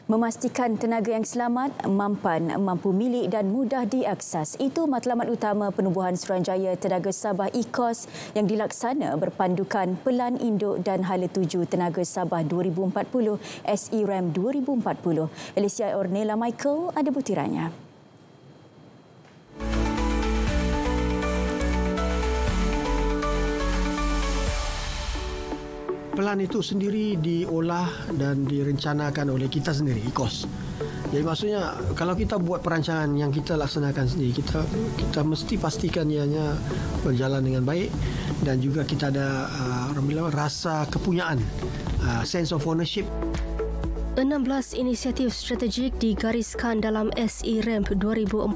Memastikan tenaga yang selamat, mampan, mampu milik dan mudah diakses. Itu matlamat utama penubuhan Suruhanjaya Tenaga Sabah IKOS yang dilaksana berpandukan Pelan Induk dan Hala Tuju Tenaga Sabah 2040 SERAM 2040. Alicia Ornella Michael ada butirannya. Pelan itu sendiri diolah dan direncanakan oleh kita sendiri, IKOS. Jadi maksudnya kalau kita buat perancangan yang kita laksanakan sendiri, kita mesti pastikan ianya berjalan dengan baik dan juga kita ada rasa kepunyaan, sense of ownership. 16 inisiatif strategik digariskan dalam SERAM 2040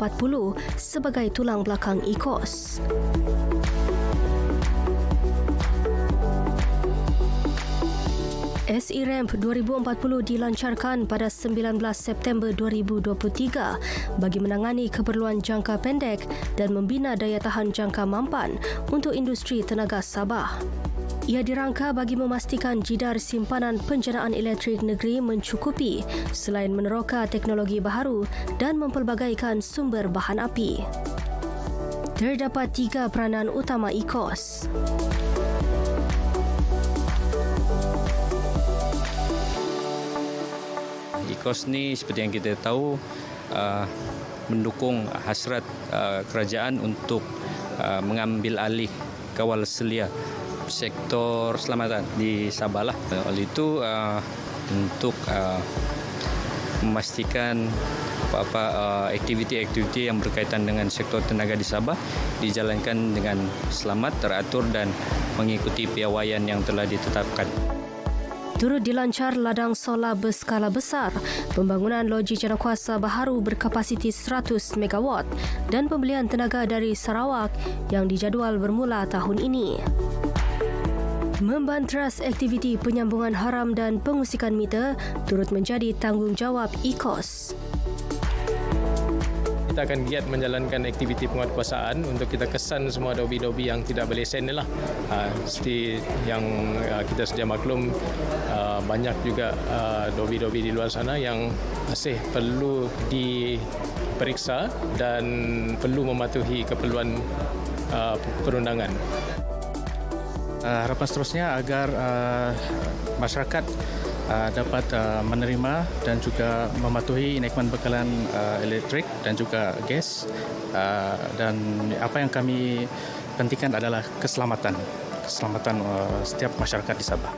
sebagai tulang belakang IKOS. SERAM 2040 dilancarkan pada 19 September 2023 bagi menangani keperluan jangka pendek dan membina daya tahan jangka mampan untuk industri tenaga Sabah. Ia dirangka bagi memastikan jidar simpanan penjanaan elektrik negeri mencukupi selain meneroka teknologi baharu dan mempelbagaikan sumber bahan api. Terdapat 3 peranan utama IKOS. IKOS ni seperti yang kita tahu mendukung hasrat kerajaan untuk mengambil alih kawal selia sektor selamatan di Sabah lah. Oleh itu untuk memastikan apa-apa aktiviti-aktiviti yang berkaitan dengan sektor tenaga di Sabah dijalankan dengan selamat, teratur dan mengikuti piawaian yang telah ditetapkan. Turut dilancar ladang solar berskala besar, pembangunan loji janakuasa baharu berkapasiti 100 megawatt dan pembelian tenaga dari Sarawak yang dijadual bermula tahun ini. Membantras aktiviti penyambungan haram dan pengusikan meter turut menjadi tanggungjawab IKOS. Kita akan giat menjalankan aktiviti penguatkuasaan untuk kita kesan semua dobi-dobi yang tidak berlesen ni lah. Seperti yang kita sedia maklum, banyak juga dobi-dobi di luar sana yang masih perlu diperiksa dan perlu mematuhi keperluan perundangan. Harapan seterusnya agar masyarakat dapat menerima dan juga mematuhi enakmen bekalan elektrik dan juga gas, dan apa yang kami pentingkan adalah keselamatan setiap masyarakat di Sabah.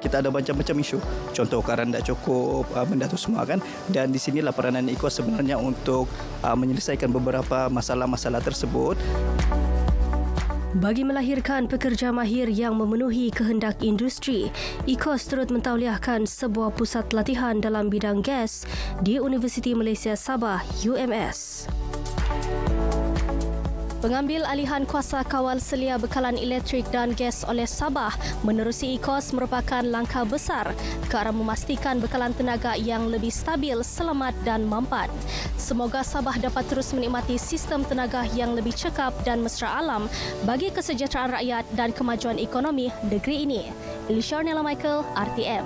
Kita ada macam-macam isu, contoh karan tak cukup, benda tu semua kan, dan di sinilah peranan IKOS sebenarnya untuk menyelesaikan beberapa masalah-masalah tersebut. Bagi melahirkan pekerja mahir yang memenuhi kehendak industri, IKOS turut mentauliahkan sebuah pusat latihan dalam bidang gas di Universiti Malaysia Sabah, UMS. Pengambil alihan kuasa kawal selia bekalan elektrik dan gas oleh Sabah menerusi IKOS merupakan langkah besar ke arah memastikan bekalan tenaga yang lebih stabil, selamat dan mampan. Semoga Sabah dapat terus menikmati sistem tenaga yang lebih cekap dan mesra alam bagi kesejahteraan rakyat dan kemajuan ekonomi negeri ini. Alicia Ornella Michael, RTM.